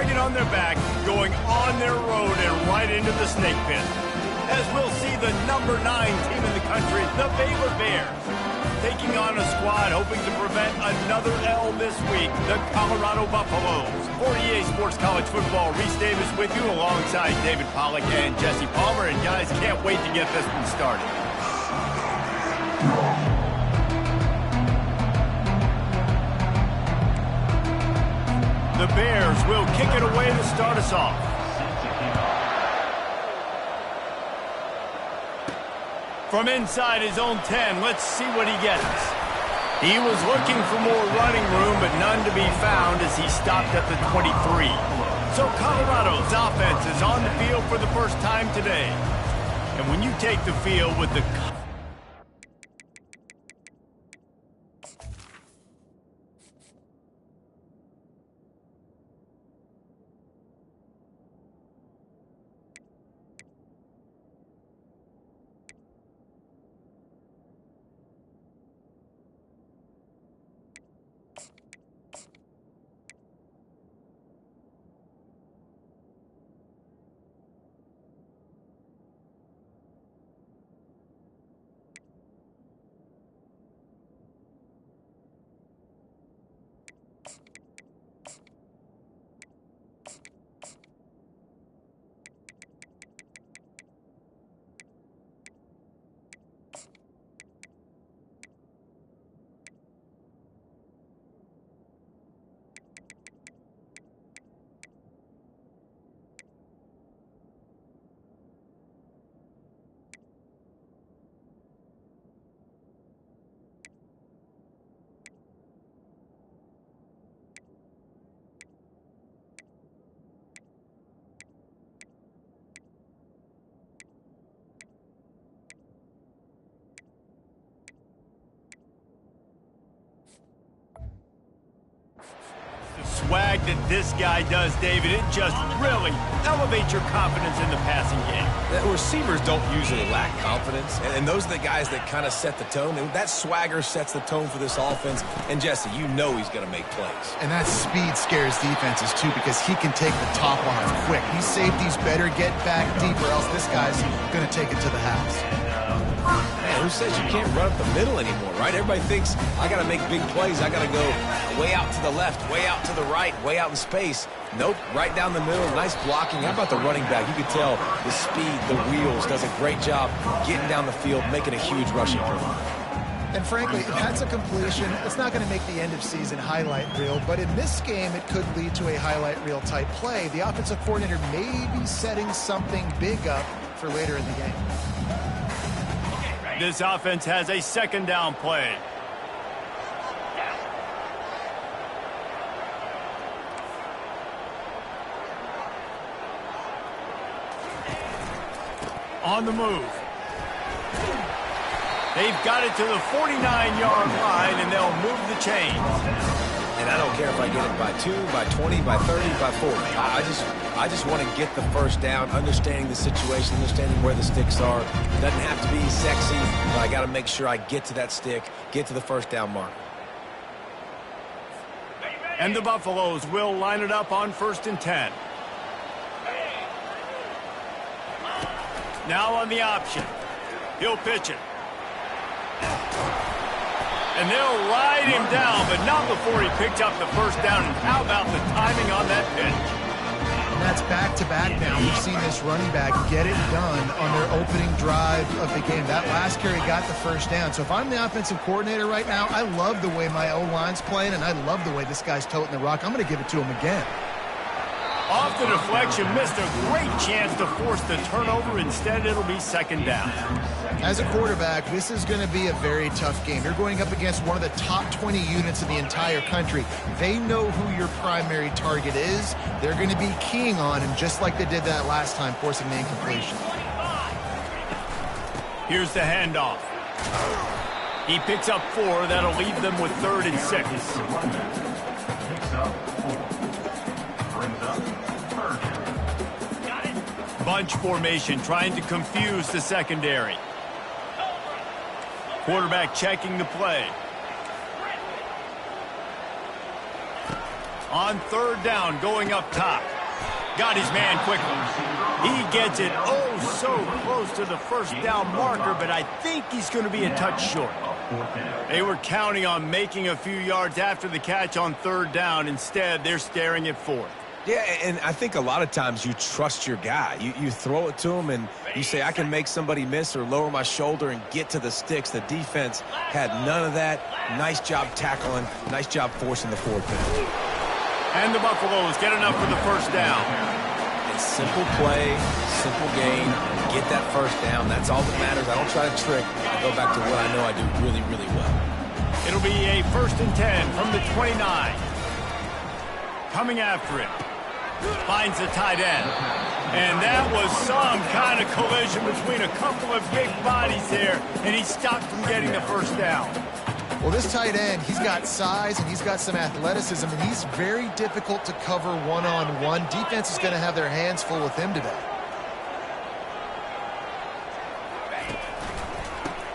target on their back, going on their road and right into the snake pit. As we'll see the number 9 team in the country, the Baylor Bears, taking on a squad hoping to prevent another L this week, the Colorado Buffaloes. For EA Sports College Football, Reese Davis with you alongside David Pollack and Jesse Palmer. And guys, can't wait to get this one started. The Bears will kick it away to start us off. From inside his own 10, let's see what he gets. He was looking for more running room, but none to be found as he stopped at the 23. So Colorado's offense is on the field for the first time today. And when you take the field with the... swag that this guy does, David, it just really elevates your confidence in the passing game. The receivers don't usually lack confidence, and those are the guys that kind of set the tone. And that swagger sets the tone for this offense. And Jesse, you know he's going to make plays. And that speed scares defenses too, because he can take the top off quick. These safeties better get back deep, or else this guy's going to take it to the house. Man, who says you can't run up the middle anymore, right? Everybody thinks, I got to make big plays. I got to go way out to the left, way out to the right, way out in space. Nope, right down the middle, nice blocking. How about the running back? You can tell the speed, the wheels, does a great job getting down the field, making a huge rushing play. And frankly, if that's a completion, it's not going to make the end-of-season highlight reel, but in this game, it could lead to a highlight reel type play. The offensive coordinator may be setting something big up for later in the game. This offense has a second down play. On the move. They've got it to the 49-yard line, and they'll move the chains. And I don't care if I get it by 2, by 20, by 30, by 40. I just want to get the first down, understanding the situation, understanding where the sticks are. It doesn't have to be sexy, but I got to make sure I get to that stick, get to the first down mark. And the Buffaloes will line it up on 1st and 10. Now on the option. He'll pitch it. And they'll ride him down, but not before he picked up the first down. And how about the timing on that pitch? And that's back-to-back now. We've seen this running back get it done on their opening drive of the game. That last carry got the first down. So if I'm the offensive coordinator right now, I love the way my O-line's playing, and I love the way this guy's toting the rock. I'm going to give it to him again. Off the deflection, missed a great chance to force the turnover. Instead, it'll be second down. As a quarterback, this is going to be a very tough game. You're going up against one of the top 20 units in the entire country. They know who your primary target is. They're going to be keying on him, just like they did that last time, forcing the incompletion. Here's the handoff. He picks up 4. That'll leave them with 3rd and 6. Bunch formation, trying to confuse the secondary. Quarterback checking the play. On third down, going up top. Got his man quickly. He gets it so close to the first down marker, but I think he's going to be a touch short. They were counting on making a few yards after the catch on third down. Instead, they're staring at fourth. Yeah, and I think a lot of times you trust your guy. You throw it to him and you say, I can make somebody miss or lower my shoulder and get to the sticks. The defense had none of that. Nice job tackling. Nice job forcing the forward pass. And the Buffaloes get enough for the first down. It's simple play, simple gain. Get that first down. That's all that matters. I don't try to trick. I go back to what I know I do really, really well. It'll be a 1st and 10 from the 29. Coming after it. Finds the tight end. And that was some kind of collision between a couple of big bodies there, and he stopped from getting the first down. Well, this tight end, he's got size and he's got some athleticism, and he's very difficult to cover one-on-one. Defense is going to have their hands full with him today.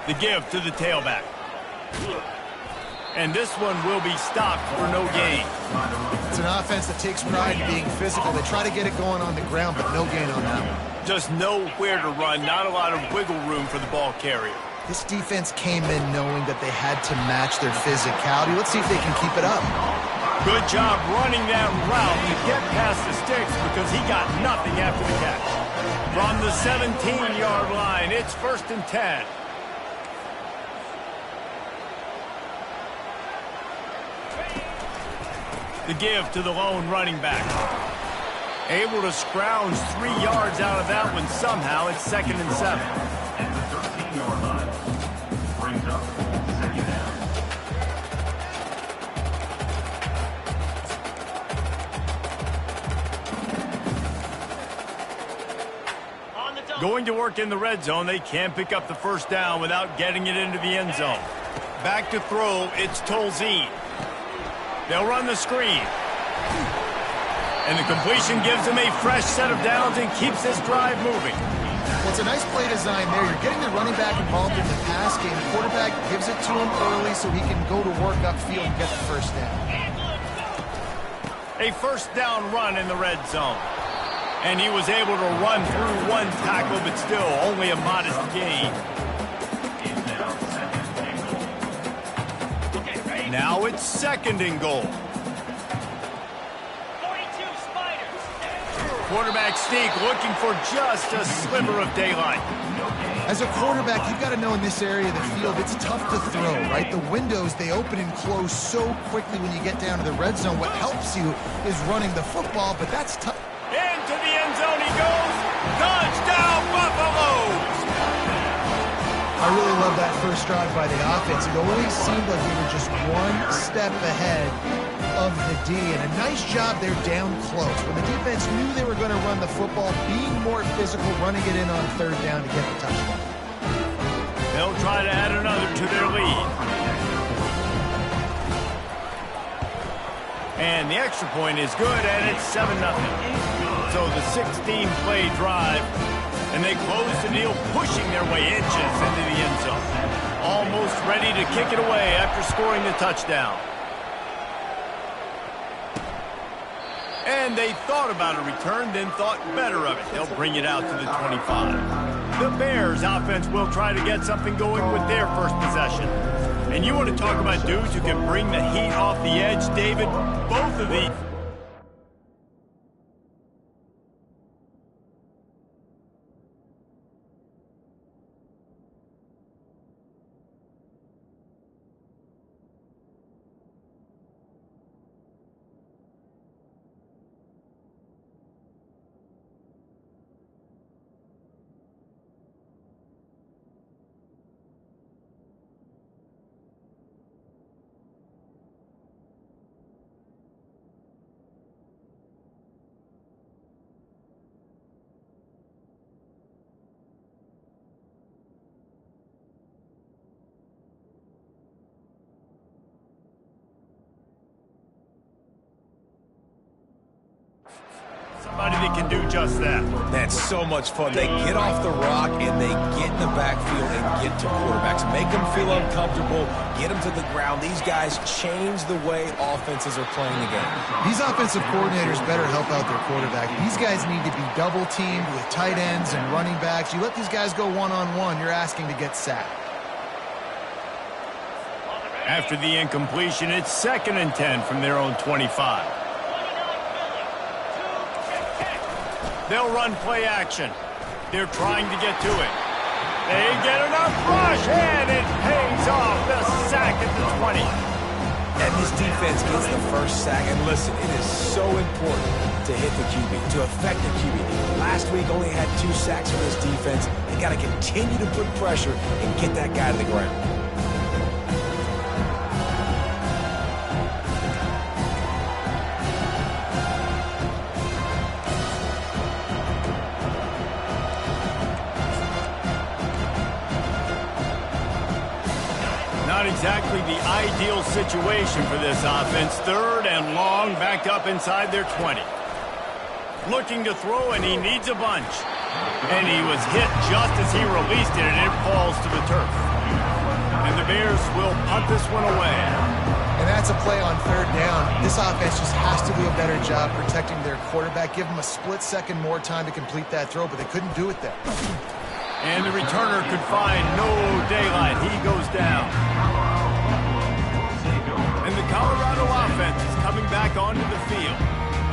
The give to the tailback. And this one will be stopped for no gain. It's an offense that takes pride in being physical. They try to get it going on the ground, but no gain on that one. Just nowhere to run, not a lot of wiggle room for the ball carrier. This defense came in knowing that they had to match their physicality. Let's see if they can keep it up. Good job running that route to get past the sticks because he got nothing after the catch. From the 17-yard line, it's 1st and 10. The give to the lone running back. Able to scrounge 3 yards out of that one somehow. It's 2nd and 7. At the 13-yard line, brings up 2nd down. Going to work in the red zone. They can't pick up the first down without getting it into the end zone. Back to throw, it's Tolzien. They'll run the screen. And the completion gives them a fresh set of downs and keeps this drive moving. Well, it's a nice play design there. You're getting the running back involved in the pass game. The quarterback gives it to him early so he can go to work upfield and get the first down. A first down run in the red zone. And he was able to run through one tackle, but still only a modest gain. Now it's 2nd and goal. 42 Spiders. Quarterback sneak looking for just a sliver of daylight. As a quarterback, you've got to know in this area of the field, it's tough to throw, right? The windows, they open and close so quickly when you get down to the red zone. What helps you is running the football, but that's tough. Into the end zone he goes. Touchdown, Buffaloes! I really love that first drive by the offense. It always seemed like we were just one step ahead of the D, and a nice job there down close. When the defense knew they were going to run the football, being more physical, running it in on third down to get the touchdown. They'll try to add another to their lead. And the extra point is good, and it's 7-0. So the 16-play drive, and they close the deal, pushing their way inches into the end zone. Almost ready to kick it away after scoring the touchdown. And they thought about a return, then thought better of it. They'll bring it out to the 25. The Bears offense will try to get something going with their first possession. And you want to talk about dudes who can bring the heat off the edge, David? Both of these. Somebody that can do just that. That's so much fun. They get off the rock and they get in the backfield and get to quarterbacks. Make them feel uncomfortable, get them to the ground. These guys change the way offenses are playing the game. These offensive coordinators better help out their quarterback. These guys need to be double-teamed with tight ends and running backs. You let these guys go one-on-one, you're asking to get sacked. After the incompletion, it's 2nd and 10 from their own 25. They'll run play action. They're trying to get to it. They get enough rush, and it pays off. The sack at the 20. And this defense gets the first sack. And listen, it is so important to hit the QB, to affect the QB. Last week only had 2 sacks for this defense. They got to continue to put pressure and get that guy to the ground. Not exactly the ideal situation for this offense. 3rd and long, backed up inside their 20. Looking to throw, and he needs a bunch. And he was hit just as he released it, and it falls to the turf. And the Bears will punt this one away. And that's a play on 3rd down. This offense just has to do a better job protecting their quarterback. Give them a split second more time to complete that throw, but they couldn't do it there. And the returner could find no daylight. He goes down. And the Colorado offense is coming back onto the field.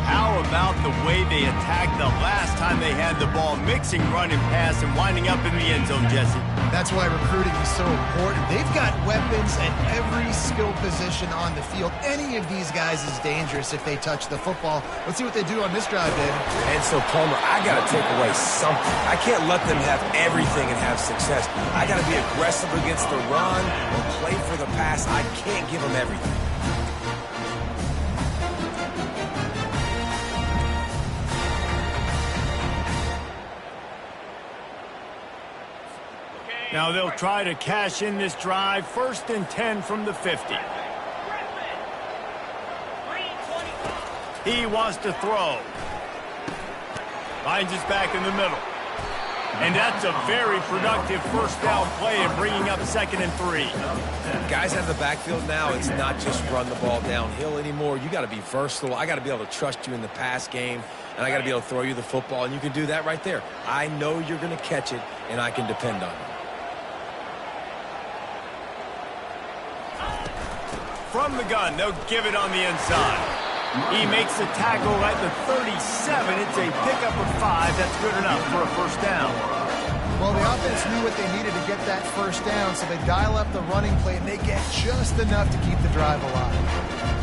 How about the way they attacked the last time they had the ball, mixing run and pass and winding up in the end zone, Jesse? That's why recruiting is so important. They've got weapons at every skill position on the field. Any of these guys is dangerous if they touch the football. Let's see what they do on this drive, David. And so, Palmer, I got to take away something. I can't let them have everything and have success. I got to be aggressive against the run or play for the pass. I can't give them everything. Now they'll try to cash in this drive. 1st and 10 from the 50. He wants to throw. Finds his back in the middle. And that's a very productive 1st down play and bringing up 2nd and 3. Guys out of the backfield now, it's not just run the ball downhill anymore. You got to be versatile. I got to be able to trust you in the pass game, and I got to be able to throw you the football, and you can do that right there. I know you're going to catch it, and I can depend on it. From the gun, they'll give it on the inside. He makes the tackle at the 37. It's a pickup of 5. That's good enough for a 1st down. Well, the offense knew what they needed to get that 1st down, so they dial up the running play, and they get just enough to keep the drive alive.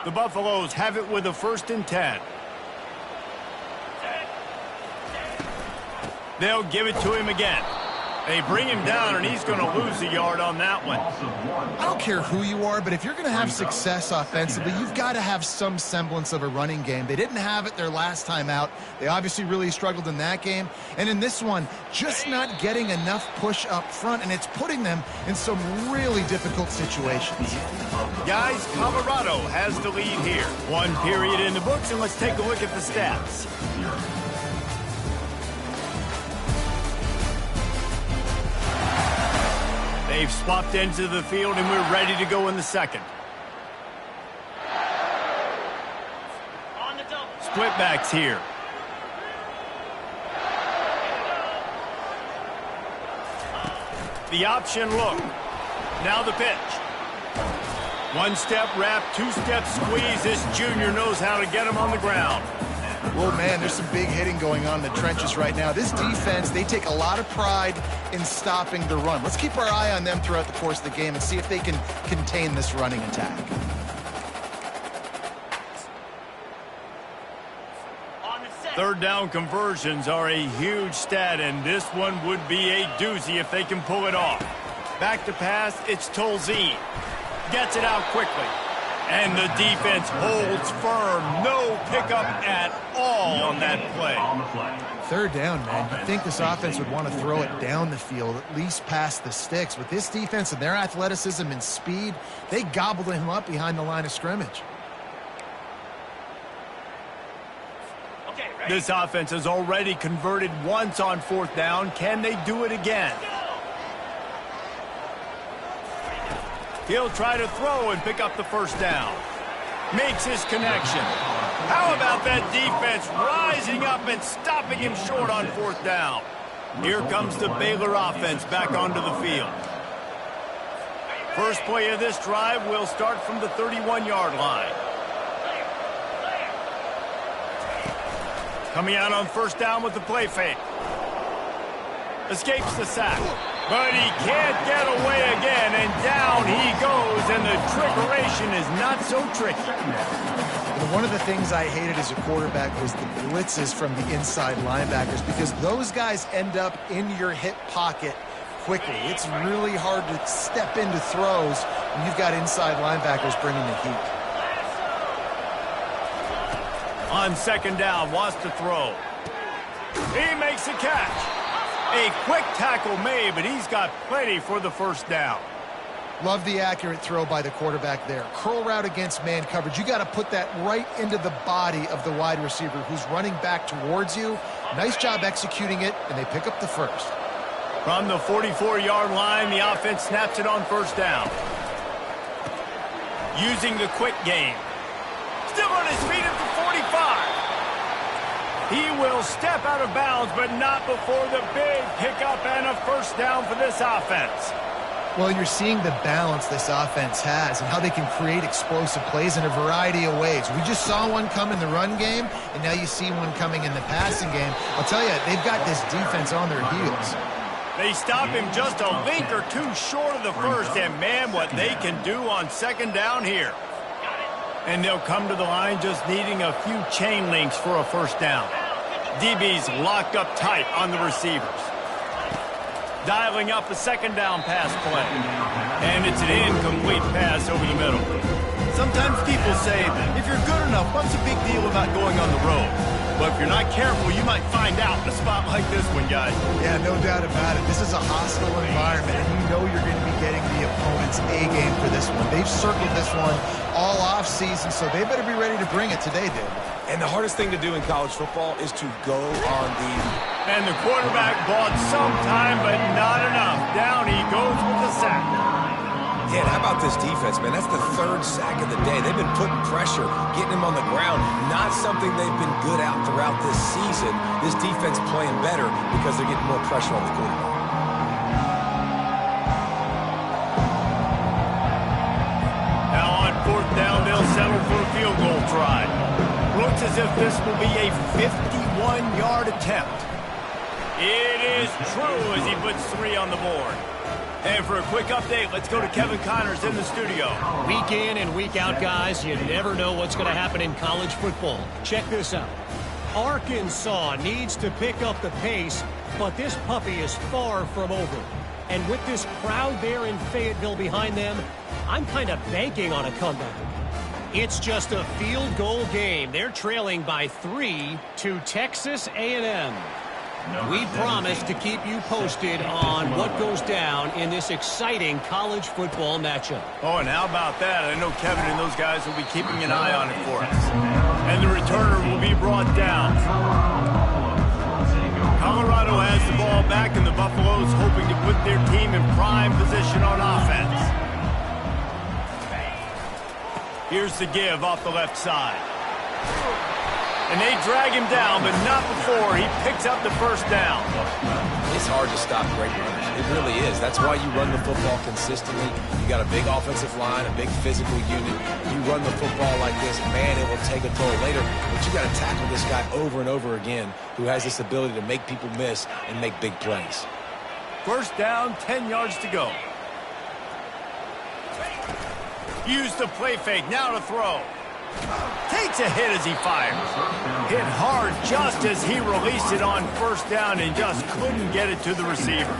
The Buffaloes have it with a 1st and 10. They'll give it to him again. They bring him down, and he's going to lose a yard on that one. I don't care who you are, but if you're going to have success offensively, you've got to have some semblance of a running game. They didn't have it their last time out. They obviously really struggled in that game. And in this one, just not getting enough push up front, and it's putting them in some really difficult situations. Guys, Colorado has the lead here. 1 period in the books, and let's take a look at the stats. They've swapped ends of the field, and we're ready to go in the 2nd. Split backs here. The option look. Now the pitch. 1-step wrap, 2-step squeeze. This junior knows how to get him on the ground. Well, man, there's some big hitting going on in the trenches right now. This defense, they take a lot of pride in stopping the run. Let's keep our eye on them throughout the course of the game and see if they can contain this running attack. Third down conversions are a huge stat, and this one would be a doozy if they can pull it off. Back to pass, it's Tolzien. Gets it out quickly. And the defense holds firm. No pickup at all on that play. Third down, man. You'd think this offense would want to throw it down the field, at least past the sticks. With this defense and their athleticism and speed, they gobbled him up behind the line of scrimmage. This offense has already converted once on fourth down. Can they do it again? He'll try to throw and pick up the first down. Makes his connection. How about that defense rising up and stopping him short on fourth down? Here comes the Baylor offense back onto the field. First play of this drive will start from the 31-yard line. Coming out on first down with the play fake. Escapes the sack. But he can't get away again, and down he goes, and the trickeration is not so tricky. One of the things I hated as a quarterback was the blitzes from the inside linebackers, because those guys end up in your hip pocket quickly. It's really hard to step into throws when you've got inside linebackers bringing the heat. On second down, wants to throw. He makes a catch. A quick tackle made, but he's got plenty for the first down. Love the accurate throw by the quarterback there. Curl route against man coverage. You got to put that right into the body of the wide receiver who's running back towards you. Nice job executing it, and they pick up the first. From the 44-yard line, the offense snaps it on first down. Using the quick game. Still on his feet at the 45. He will step out of bounds, but not before the big pickup and a first down for this offense. Well, you're seeing the balance this offense has and how they can create explosive plays in a variety of ways. We just saw one come in the run game, and now you see one coming in the passing game. I'll tell you, they've got this defense on their heels. They stop him just a link or two short of the first, and man, what they can do on second down here. And they'll come to the line just needing a few chain links for a first down. DB's locked up tight on the receivers. Dialing up a second down pass play. And it's an incomplete pass over the middle. Sometimes people say, if you're good enough, what's the big deal about going on the road? But if you're not careful, you might find out in a spot like this one, guys. Yeah, no doubt about it. This is a hostile environment, and you know you're going to be getting the opponent's A game for this one. They've circled this one all off season, so they better be ready to bring it today, David. And the hardest thing to do in college football is to go on the... And the quarterback bought some time, but not enough. Down he goes with the sack. Yeah, and how about this defense, man? That's the third sack of the day. They've been putting pressure, getting him on the ground. Not something they've been good at throughout this season. This defense playing better because they're getting more pressure on the quarterback. Now on fourth down, they'll settle for a field goal try. Looks as if this will be a 51-yard attempt. It is true as he puts 3 on the board. And for a quick update, let's go to Kevin Connors in the studio. Week in and week out, guys, you never know what's going to happen in college football. Check this out. Arkansas needs to pick up the pace, but this puppy is far from over. And with this crowd there in Fayetteville behind them, I'm kind of banking on a comeback. It's just a field goal game. They're trailing by 3 to Texas A&M. We promise to keep you posted on what goes down in this exciting college football matchup. Oh, and how about that? I know Kevin and those guys will be keeping an eye on it for us. And the returner will be brought down. Colorado has the ball back, and the Buffaloes hoping to put their team in prime position on offense. Here's the give off the left side. And they drag him down, but not before he picks up the first down. It's hard to stop great runners. It really is. That's why you run the football consistently. You got a big offensive line, a big physical unit. You run the football like this, man, it will take a toll later. But you got to tackle this guy over and over again who has this ability to make people miss and make big plays. First down, 10 yards to go. Use the play fake, now to throw. Takes a hit as he fires. Hit hard just as he released it on first down and just couldn't get it to the receiver.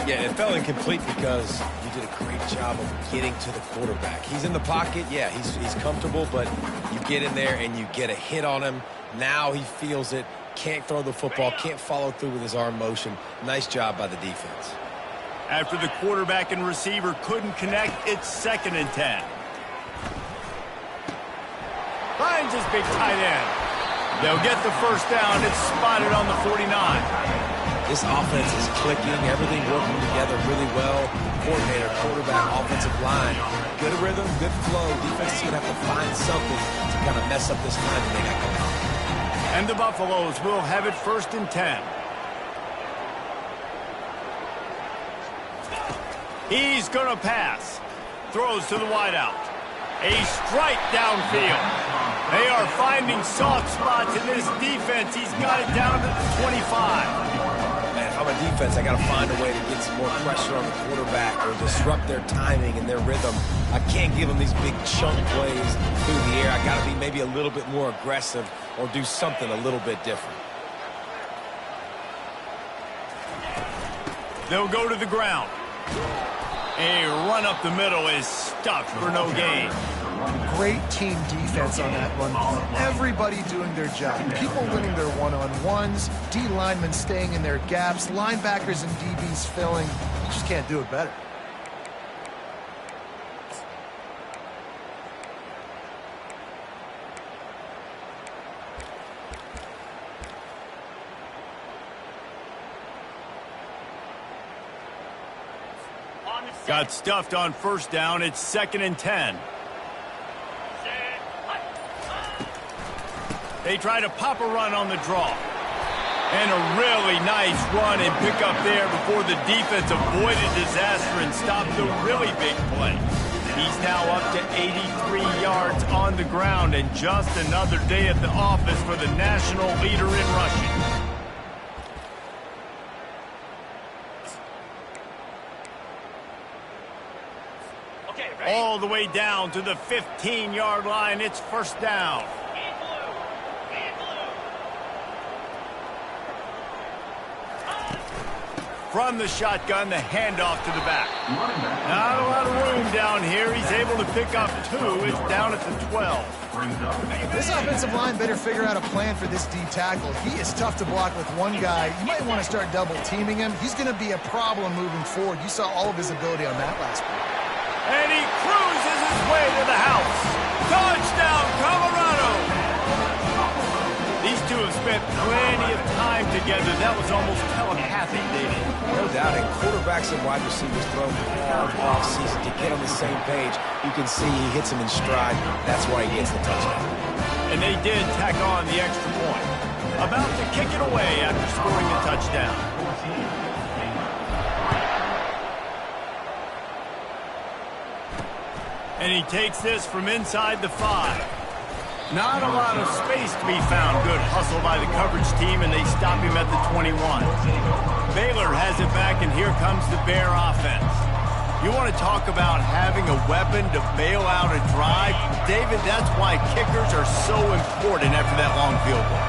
Yeah, it fell incomplete because you did a great job of getting to the quarterback. He's in the pocket, yeah, he's comfortable, but you get in there and you get a hit on him. Now he feels it, can't throw the football, can't follow through with his arm motion. Nice job by the defense. After the quarterback and receiver couldn't connect, it's 2nd and 10. Finds his big tight end. They'll get the first down. It's spotted on the 49. This offense is clicking, everything working together really well. Coordinator, quarterback, offensive line. Good rhythm, good flow. Defense is going to have to find something to kind of mess up this timing they got going on. And the Buffaloes will have it 1st and 10. He's going to pass. Throws to the wideout. A strike downfield. They are finding soft spots in this defense. He's got it down to the 25. Man, if I'm a defense, I got to find a way to get some more pressure on the quarterback or disrupt their timing and their rhythm. I can't give them these big chunk plays through the air. I got to be maybe a little bit more aggressive or do something a little bit different. They'll go to the ground. A run up the middle is stuffed for no gain. Great team defense on that run play. Everybody doing their job. People winning their one-on-ones, D linemen staying in their gaps, linebackers and DBs filling. You just can't do it better. Got stuffed on first down. It's 2nd and 10. They try to pop a run on the draw. And a really nice run and pick up there before the defense avoided disaster and stopped the really big play. He's now up to 83 yards on the ground, and just another day at the office for the national leader in rushing. All the way down to the 15-yard line. It's 1st down. From the shotgun, the handoff to the back. Not a lot of room down here. He's able to pick up 2. It's down at the 12. This offensive line better figure out a plan for this D tackle. He is tough to block with one guy. You might want to start double teaming him. He's going to be a problem moving forward. You saw all of his ability on that last play. And he cruises his way to the house. Touchdown, Colorado! These two have spent plenty of time together. That was almost telepathic, David. No doubt, and quarterbacks and wide receivers throw hard off season to get on the same page. You can see he hits him in stride. That's why he gets the touchdown. And they did tack on the extra point. About to kick it away after scoring a touchdown. And he takes this from inside the 5. Not a lot of space to be found. Good hustle by the coverage team, and they stop him at the 21. Baylor has it back, and here comes the Bear offense. You want to talk about having a weapon to bail out a drive? David, that's why kickers are so important after that long field goal.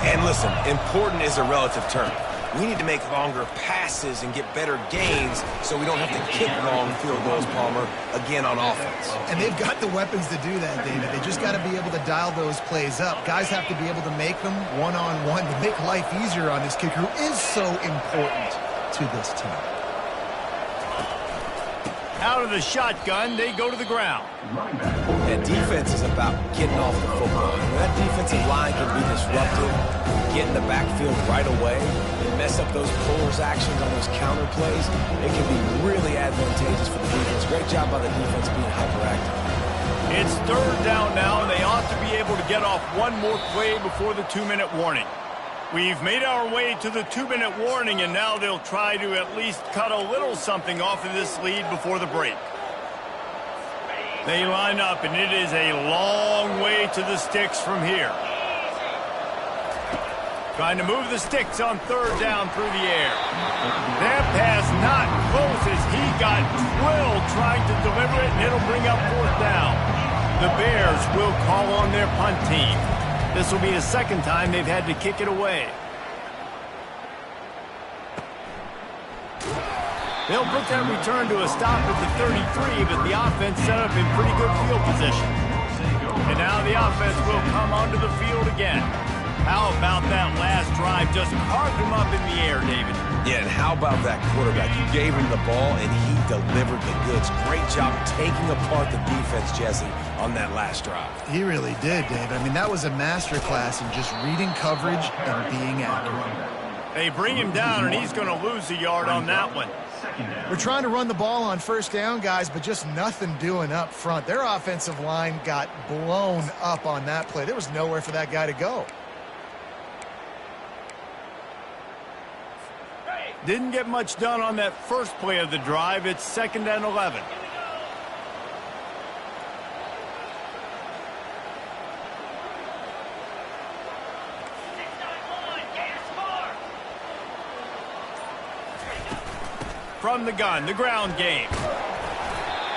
And listen, important is a relative term. We need to make longer passes and get better gains so we don't have to kick long field goals, Palmer, again on offense. And they've got the weapons to do that, David. They just got to be able to dial those plays up. Guys have to be able to make them one-on-one to make life easier on this kicker who is so important to this team. Out of the shotgun, they go to the ground. And defense is about getting off the football. When that defensive line can be disruptive, get in the backfield right away, and mess up those puller's actions on those counter plays, it can be really advantageous for the defense. Great job by the defense being hyperactive. It's 3rd down now, and they ought to be able to get off one more play before the 2-minute warning. We've made our way to the 2-minute warning, and now they'll try to at least cut a little something off of this lead before the break. They line up, and it is a long way to the sticks from here. Trying to move the sticks on 3rd down through the air. That pass not close as he got drilled trying to deliver it, and it'll bring up 4th down. The Bears will call on their punt team. This will be the 2nd time they've had to kick it away. They'll put that return to a stop at the 33, but the offense set up in pretty good field position. And now the offense will come onto the field again. How about that last drive? Just carved him up in the air, David. Yeah, and how about that quarterback? You gave him the ball, and he delivered the goods. Great job taking apart the defense, Jesse, on that last drive. He really did, David. I mean, that was a masterclass in just reading coverage and being accurate. They bring him down, and he's going to lose a yard on that one. We're trying to run the ball on first down, guys, but just nothing doing up front. Their offensive line got blown up on that play. There was nowhere for that guy to go. Didn't get much done on that first play of the drive. It's 2nd and 11. From the gun, the ground game.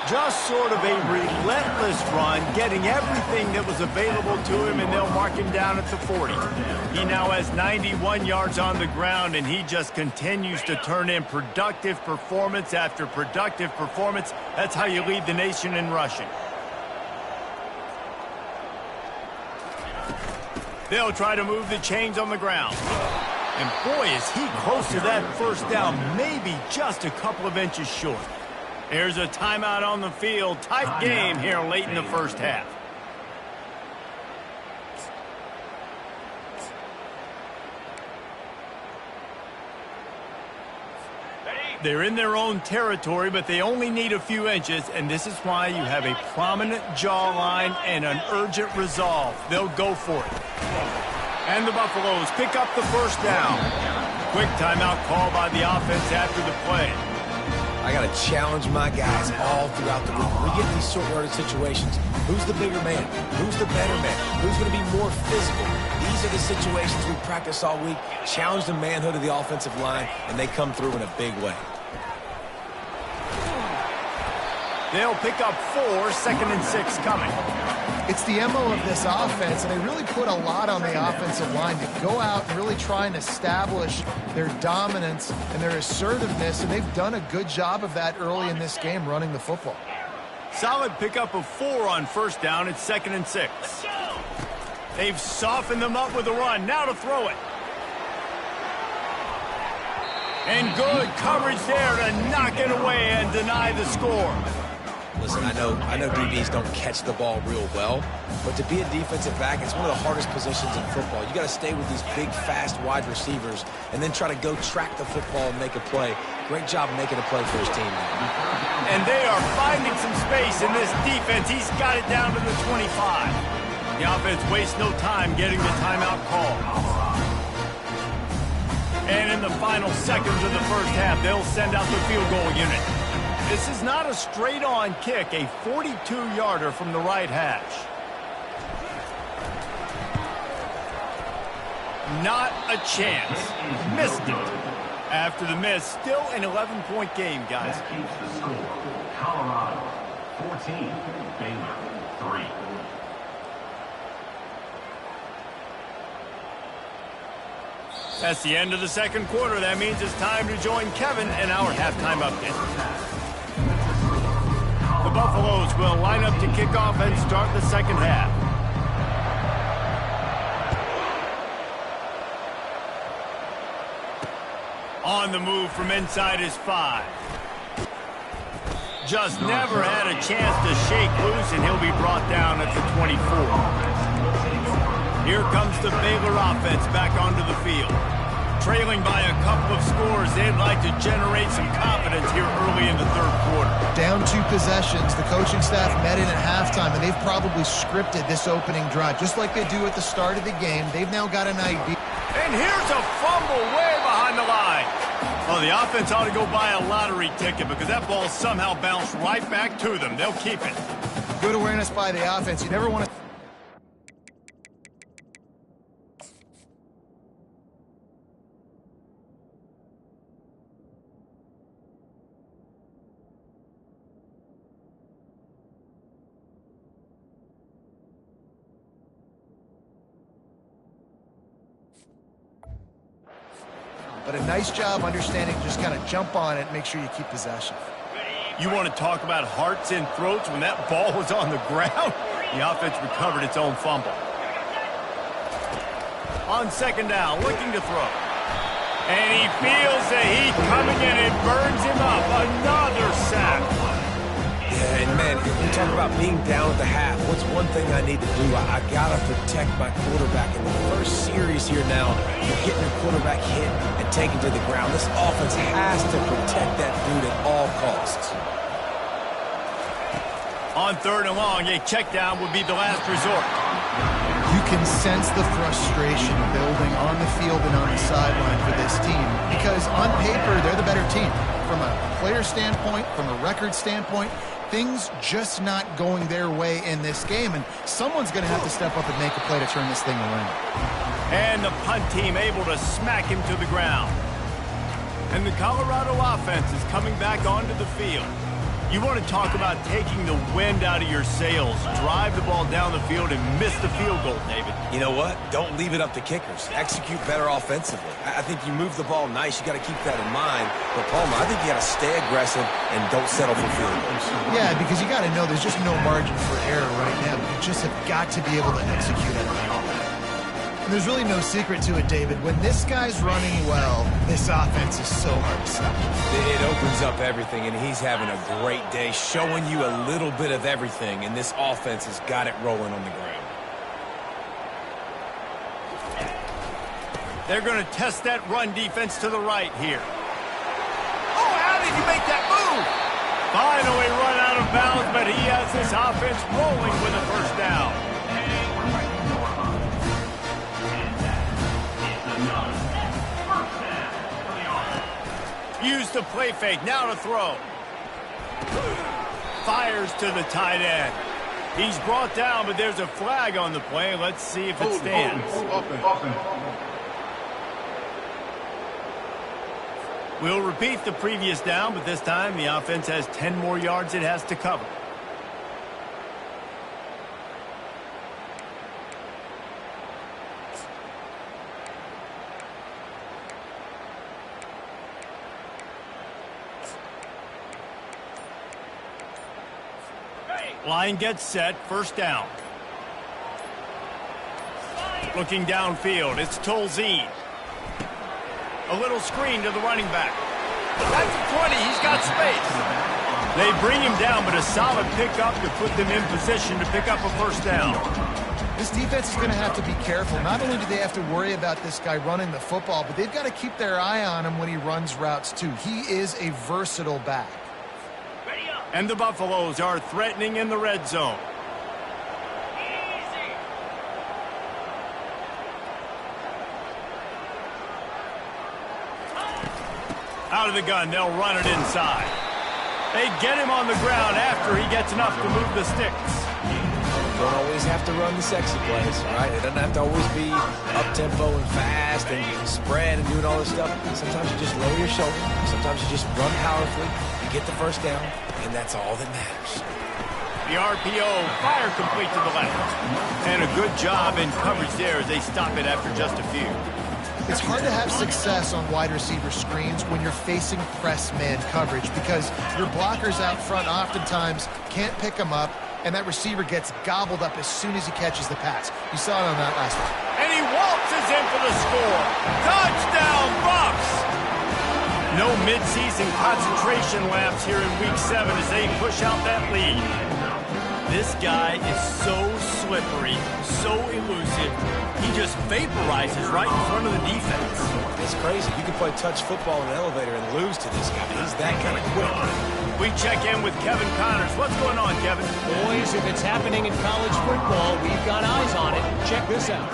Just sort of a relentless run, getting everything that was available to him, and they'll mark him down at the 40. He now has 91 yards on the ground, and he just continues to turn in productive performance after productive performance. That's how you lead the nation in rushing. They'll try to move the chains on the ground. And boy, is he close to that first down, maybe just a couple of inches short. There's a timeout on the field. Tight game here late in the first half. They're in their own territory, but they only need a few inches, and this is why you have a prominent jawline and an urgent resolve. They'll go for it. And the Buffaloes pick up the first down. Quick timeout call by the offense after the play. I got to challenge my guys all throughout the week. We get these short yardage situations. Who's the bigger man? Who's the better man? Who's going to be more physical? These are the situations we practice all week. Challenge the manhood of the offensive line, and they come through in a big way. They'll pick up 4, 2nd and 6 coming. It's the MO of this offense, and they really put a lot on the offensive line to go out and really try and establish their dominance and their assertiveness, and they've done a good job of that early in this game running the football. Solid pickup of 4 on first down. It's 2nd and 6. They've softened them up with a run. Now to throw it. And good coverage there to knock it away and deny the score. Listen, I know DBs don't catch the ball real well, but to be a defensive back, it's one of the hardest positions in football. You got to stay with these big, fast wide receivers and then try to go track the football and make a play. Great job making a play for his team now. And they are finding some space in this defense. He's got it down to the 25. The offense wastes no time getting the timeout call. And in the final seconds of the first half, they'll send out the field goal unit. This is not a straight-on kick, a 42-yarder from the right hash. Not a chance. Missed it. After the miss, still an 11-point game, guys. That keeps the score. Colorado 14, Baylor 3. That's the end of the second quarter. That means it's time to join Kevin in our halftime update. The Buffaloes will line up to kick off and start the second half. On the move from inside his 5. Just never had a chance to shake loose, and he'll be brought down at the 24. Here comes the Baylor offense back onto the field. Trailing by a couple of scores, they'd like to generate some confidence here early in the third quarter. Down 2 possessions, the coaching staff met in at halftime, and they've probably scripted this opening drive. Just like they do at the start of the game, they've now got an idea. And here's a fumble way behind the line. Well, the offense ought to go buy a lottery ticket because that ball somehow bounced right back to them. They'll keep it. Good awareness by the offense. You never want to... But a nice job understanding, just kind of jump on it and make sure you keep possession. You want to talk about hearts and throats when that ball was on the ground? The offense recovered its own fumble. On second down, looking to throw. And he feels the heat coming in and burns him up. Another sack. Yeah, and man, you talk about being down at the half. What's one thing I need to do? I got to protect my quarterback. In the first series here now, you're getting your quarterback hit and taken to the ground. This offense has to protect that dude at all costs. On third and long, a check down would be the last resort. You can sense the frustration building on the field and on the sideline for this team because on paper, they're the better team. From a player standpoint, from a record standpoint, things just not going their way in this game, and someone's going to have to step up and make a play to turn this thing around. And the punt team able to smack him to the ground. And the Colorado offense is coming back onto the field. You want to talk about taking the wind out of your sails. Drive the ball down the field and miss the field goal, David. You know what? Don't leave it up to kickers. Execute better offensively. I think you move the ball nice. You got to keep that in mind. But, Palmer, I think you got to stay aggressive and don't settle for field goals. Yeah, because you got to know there's just no margin for error right now. You just have got to be able to execute at that. There's really no secret to it, David. When this guy's running well, this offense is so hard to stop. It opens up everything, and he's having a great day, showing you a little bit of everything, and this offense has got it rolling on the ground. They're going to test that run defense to the right here. Oh, how did he make that move? Finally run out of bounds, but he has this offense rolling with a first down. Use the play fake, now to throw. Fires to the tight end. He's brought down, but there's a flag on the play. Let's see if it stands. We'll repeat the previous down, but this time the offense has 10 more yards it has to cover. Line gets set, first down. Looking downfield, it's Tolzien. A little screen to the running back. That's the 20, he's got space. They bring him down, but a solid pickup to put them in position to pick up a first down. This defense is going to have to be careful. Not only do they have to worry about this guy running the football, but they've got to keep their eye on him when he runs routes too. He is a versatile back. And the Buffaloes are threatening in the red zone. Out of the gun, they'll run it inside. They get him on the ground after he gets enough to move the sticks. Don't always have to run the sexy plays, right? It doesn't have to always be up-tempo and fast and spread and doing all this stuff. Sometimes you just lower your shoulder. Sometimes you just run powerfully. You get the first down, and that's all that matters. The RPO, fire complete to the left. And a good job in coverage there as they stop it after just a few. It's hard to have success on wide receiver screens when you're facing press man coverage because your blockers out front oftentimes can't pick them up, and that receiver gets gobbled up as soon as he catches the pass. You saw it on that last one. And he waltzes in for the score. Touchdown, Bucs! No midseason concentration laps here in Week 7 as they push out that lead. This guy is so slippery, so elusive. He just vaporizes right in front of the defense. It's crazy. You can play touch football in an elevator and lose to this guy. He's that kind of quick. We check in with Kevin Connors. What's going on, Kevin? Boys, if it's happening in college football, we've got eyes on it. Check this out.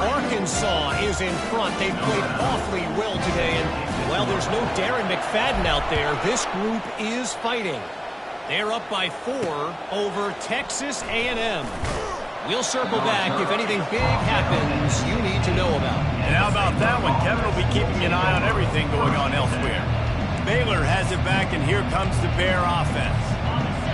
Arkansas is in front. They've played awfully well today, and while there's no Darren McFadden out there, this group is fighting. They're up by 4 over Texas A&M. We'll circle back if anything big happens you need to know about. And how about that one? Kevin will be keeping an eye on everything going on elsewhere. Baylor has it back, and here comes the Bear offense.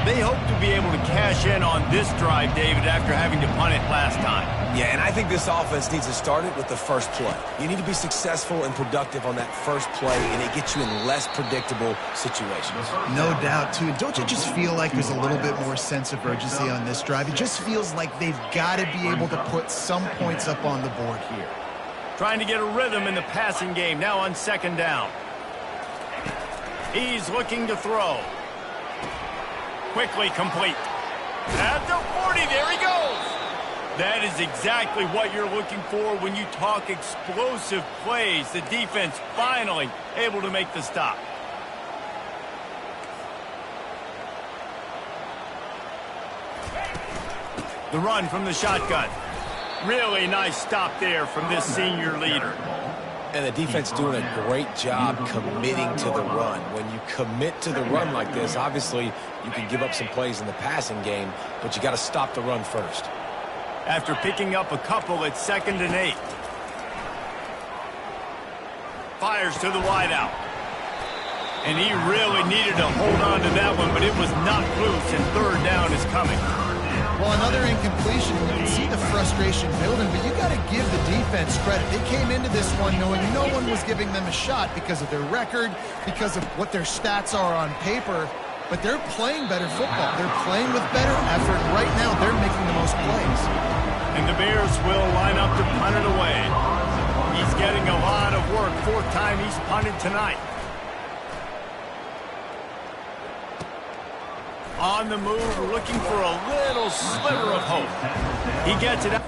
They hope to be able to cash in on this drive, David, after having to punt it last time. Yeah, and I think this offense needs to start it with the first play. You need to be successful and productive on that first play, and it gets you in less predictable situations. No doubt, too. Don't you just feel like there's a little bit more sense of urgency on this drive? It just feels like they've got to be able to put some points up on the board here. Trying to get a rhythm in the passing game now on second down. He's looking to throw. Quickly complete. At the 40, there he goes. That is exactly what you're looking for when you talk explosive plays. The defense finally able to make the stop. The run from the shotgun. Really nice stop there from this senior leader. And the defense doing a great job committing to the run. When you commit to the run like this, obviously you can give up some plays in the passing game, but you got to stop the run first. After picking up a couple at 2nd and 8. Fires to the wideout. And he really needed to hold on to that one, but it was not loose, and 3rd down is coming. Well, another incompletion. You can see the frustration building, but you got to give the defense credit. They came into this one knowing no one was giving them a shot because of their record, because of what their stats are on paper, but they're playing better football. They're playing with better effort. Right now, they're making the most plays. And the Bears will line up to punt it away. He's getting a lot of work. 4th time he's punted tonight. On the move, looking for a little sliver of hope. He gets it out.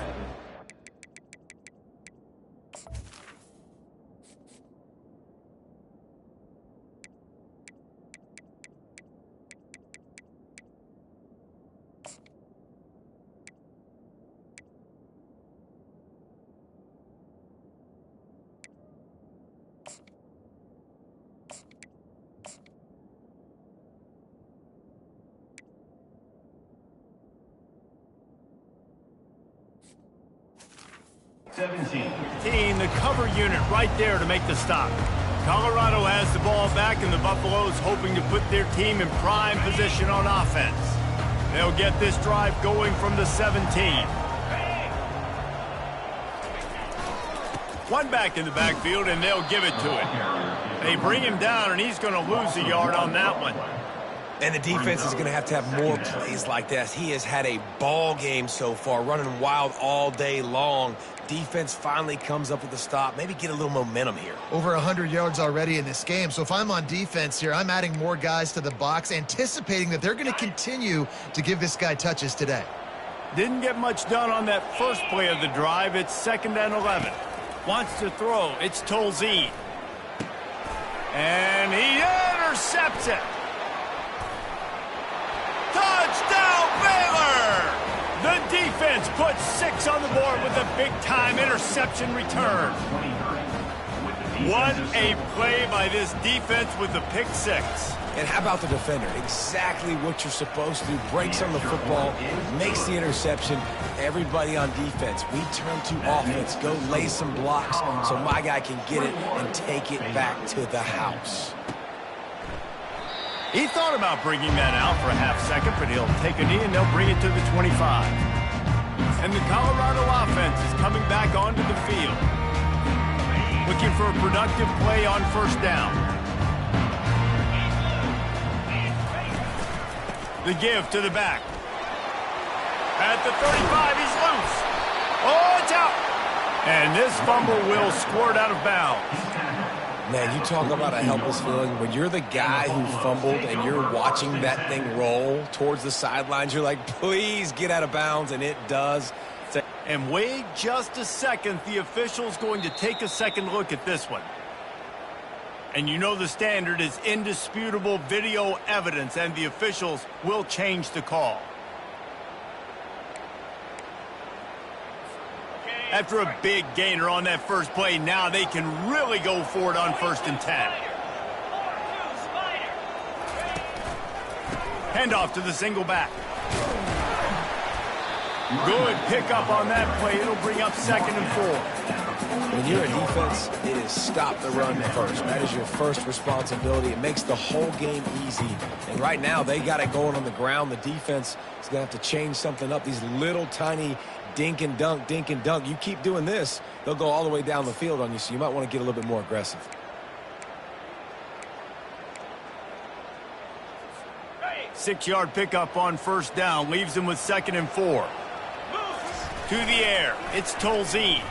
The cover unit right there to make the stop. Colorado has the ball back, and the Buffaloes hoping to put their team in prime position on offense. They'll get this drive going from the 17. One back in the backfield, and they'll give it to him. They bring him down, and he's going to lose a yard on that one. And the defense is going to have more plays like this. He has had a ball game so far, running wild all day long. Defense finally comes up with a stop. Maybe get a little momentum here. Over 100 yards already in this game. So if I'm on defense here, I'm adding more guys to the box, anticipating that they're going to continue to give this guy touches today. Didn't get much done on that first play of the drive. It's 2nd and 11. Wants to throw. It's Tolzien. And he intercepts it. Touchdown, Baylor! The defense puts 6 on the board with a big-time interception return. What a play by this defense with the pick 6. And how about the defender? Exactly what you're supposed to do. Breaks on the football, makes the interception. Everybody on defense, we turn to offense. Go lay some blocks so my guy can get it and take it back to the house. He thought about bringing that out for a half-second, but he'll take a knee and they'll bring it to the 25. And the Colorado offense is coming back onto the field. Looking for a productive play on 1st down. The give to the back. At the 35, he's loose. Oh, it's out. And this fumble will squirt out of bounds. Man, you talk about a helpless feeling. When you're the guy who fumbled and you're watching that thing roll towards the sidelines, you're like, please get out of bounds, and it does. And wait just a second. The official's going to take a second look at this one. And you know the standard is indisputable video evidence, and the officials will change the call. After a big gainer on that first play, now they can really go for it on 1st and 10. Handoff to the single back. Good pickup on that play. It'll bring up 2nd and 4. When you're a defense, it is stop the run first. That is your first responsibility. It makes the whole game easy. And right now, they got it going on the ground. The defense is going to have to change something up. These little tiny dink and dunk, dink and dunk. You keep doing this, they'll go all the way down the field on you, so you might want to get a little bit more aggressive. Six-yard pickup on 1st down. Leaves him with 2nd and 4. To the air. It's Tolzien.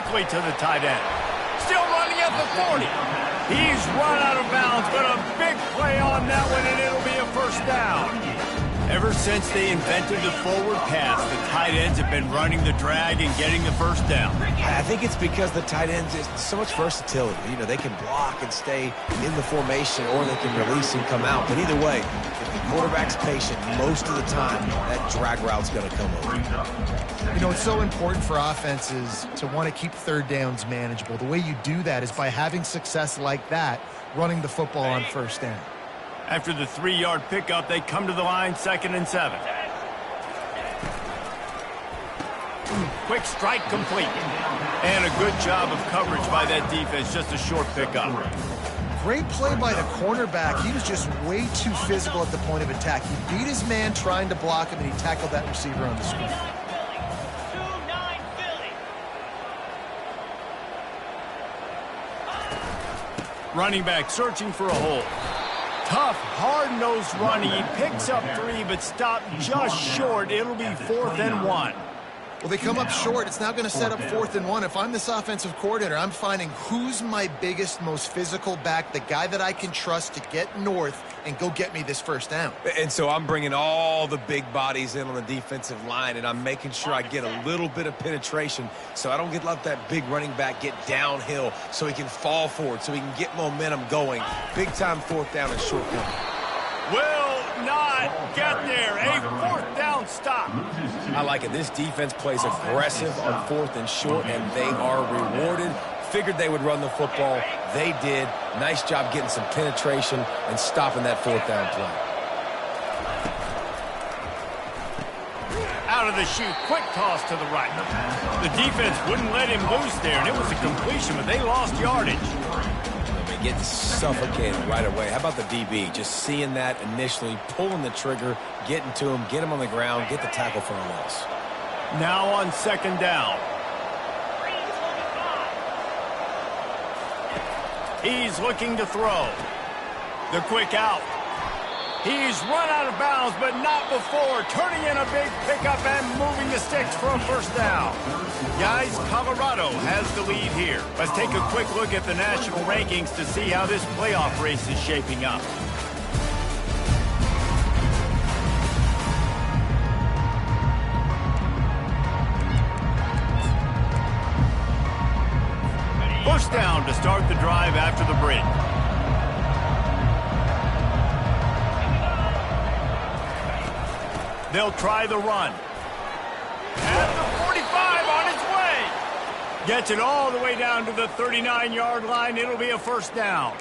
quickly to the tight end. Still running at the 40. He's run out of bounds, but a big play on that one, and it'll be a first down. Ever since they invented the forward pass, the tight ends have been running the drag and getting the first down. I think it's because the tight ends is so much versatility. You know, they can block and stay in the formation, or they can release and come out. But either way, if the quarterback's patient, most of the time, that drag route's going to come over. You know, it's so important for offenses to want to keep third downs manageable. The way you do that is by having success like that, running the football on first down. After the 3-yard pickup, they come to the line, 2nd and 7. Quick strike complete. And a good job of coverage by that defense, just a short pickup. Great play by the cornerback. He was just way too physical at the point of attack. He beat his man trying to block him, and he tackled that receiver on the screen. Running back searching for a hole. Tough, hard-nosed running. He picks up 3, but stopped just short. It'll be 4th and 1. Well, they come up short. It's now going to set up 4th and 1. If I'm this offensive coordinator, I'm finding who's my biggest, most physical back, the guy that I can trust to get north and go get me this first down. And so I'm bringing all the big bodies in on the defensive line, and I'm making sure I get a little bit of penetration so I don't let that big running back get downhill, so he can fall forward, so he can get momentum going. Big-time 4th down and short down. Will not get there. A 4th down stop. I like it. This defense plays aggressive on 4th and short, and they are rewarded. Figured they would run the football. They did. Nice job getting some penetration and stopping that 4th down play. Out of the chute, quick toss to the right. The defense wouldn't let him loose there, and it was a completion, but they lost yardage. Getting suffocated right away. How about the DB? Just seeing that initially, pulling the trigger, getting to him, get him on the ground, get the tackle for a loss. Now on 2nd down. He's looking to throw. The quick out. He's run out of bounds, but not before. Turning in a big pickup and moving the sticks for a first down. Guys, Colorado has the lead here. Let's take a quick look at the national rankings to see how this playoff race is shaping up. First down to start the drive after the break. They'll try the run. At the 45 on its way. Gets it all the way down to the 39-yard line. It'll be a first down.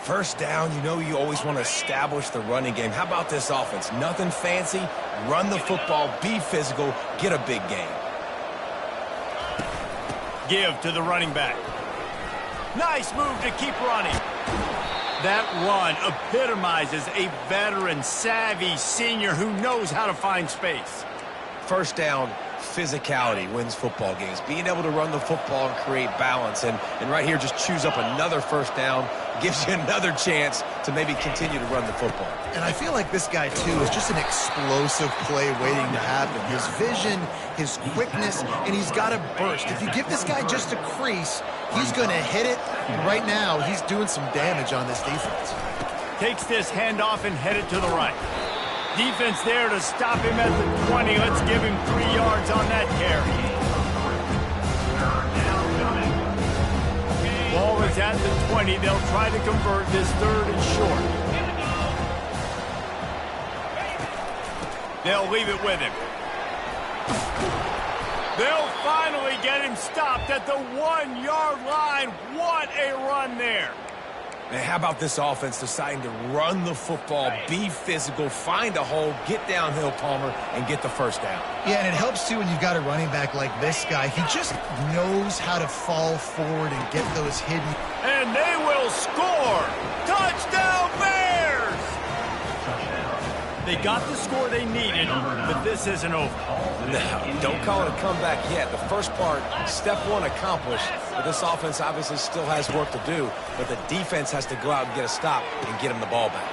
First down, you know you always want to establish the running game. How about this offense? Nothing fancy. Run the football, be physical, get a big gain. Give to the running back. Nice move to keep running. That run epitomizes a veteran, savvy senior who knows how to find space. First down, physicality wins football games. Being able to run the football and create balance. And right here, just choose up another first down. Gives you another chance to maybe continue to run the football. And I feel like this guy, too, is just an explosive play waiting to happen. His vision, his quickness, and he's got a burst. If you give this guy just a crease, he's going to hit it. And right now, he's doing some damage on this defense. Takes this handoff and headed to the right. Defense there to stop him at the 20. Let's give him 3 yards on that carry. Ball is at the 20. They'll try to convert this 3rd and short. They'll leave it with him. They'll finally get him stopped at the 1-yard line. What a run there. And how about this offense deciding to run the football, be physical, find a hole, get downhill, Palmer, and get the first down? Yeah, and it helps, too, when you've got a running back like this guy. He just knows how to fall forward and get those hidden. And they will score. Touchdown, Bears! They got the score they needed, but this isn't over. No, don't call it a comeback yet. The first part, step 1 accomplished, but this offense obviously still has work to do, but the defense has to go out and get a stop and get them the ball back.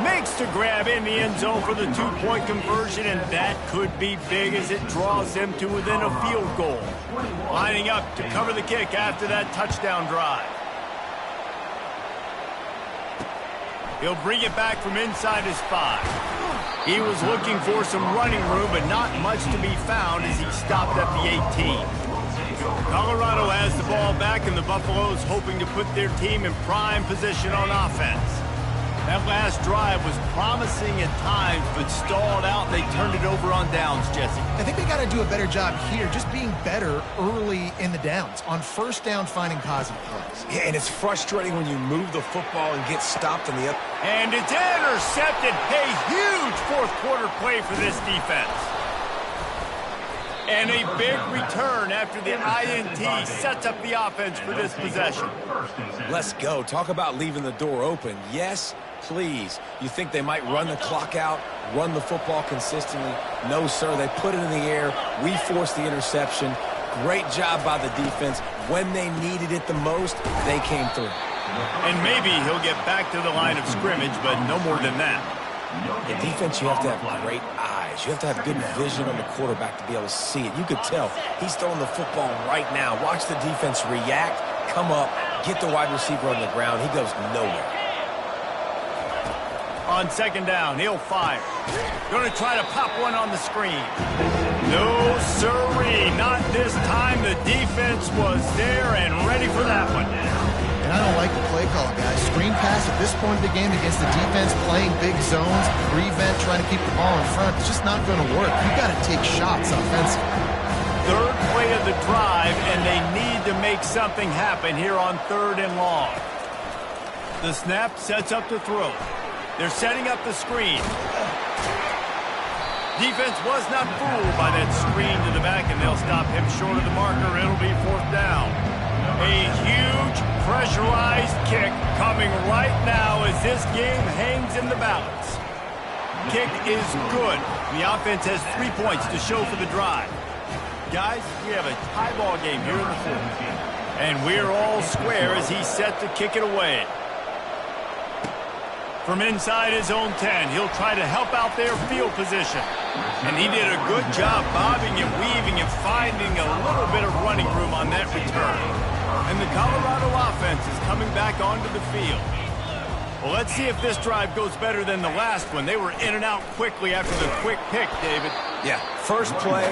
Makes the grab in the end zone for the two-point conversion, and that could be big as it draws him to within a field goal. Lining up to cover the kick after that touchdown drive. He'll bring it back from inside his 5. He was looking for some running room, but not much to be found as he stopped at the 18. Colorado has the ball back, and the Buffaloes hoping to put their team in prime position on offense. That last drive was promising at times, but stalled out, and they turned it over on downs, Jesse. I think they got to do a better job here, just being better early in the downs. On first down, finding positive plays. Yeah, and it's frustrating when you move the football and get stopped on the other. And it's intercepted. A huge fourth-quarter play for this defense. And a big return after the INT sets up the offense for this possession. Let's go. Talk about leaving the door open. Yes, please. You think they might run the clock out, run the football consistently? No, sir. They put it in the air. We forced the interception. Great job by the defense. When they needed it the most, they came through. And maybe he'll get back to the line of scrimmage, but no more than that. In defense, you have to have great eyes. You have to have good vision on the quarterback to be able to see it. You could tell he's throwing the football right now. Watch the defense react, come up, get the wide receiver on the ground. He goes nowhere. On second down, he'll fire. Going to try to pop one on the screen. No, sirree, not this time. The defense was there and ready for that one. And I don't like the play call, guys. Screen pass at this point of the game against the defense, playing big zones, prevent, trying to keep the ball in front. It's just not going to work. You got to take shots offensively. Third play of the drive, and they need to make something happen here on 3rd and long. The snap sets up the throw. They're setting up the screen. Defense was not fooled by that screen to the back, and they'll stop him short of the marker. It'll be 4th down. A huge pressurized kick coming right now as this game hangs in the balance. Kick is good. The offense has 3 points to show for the drive. Guys, we have a tie ball game here in the 4th. And we're all square as he's set to kick it away. From inside his own 10, he'll try to help out their field position. And he did a good job bobbing and weaving and finding a little bit of running room on that return. And the Colorado offense is coming back onto the field. Well, let's see if this drive goes better than the last one. They were in and out quickly after the quick pick, David. Yeah, first play,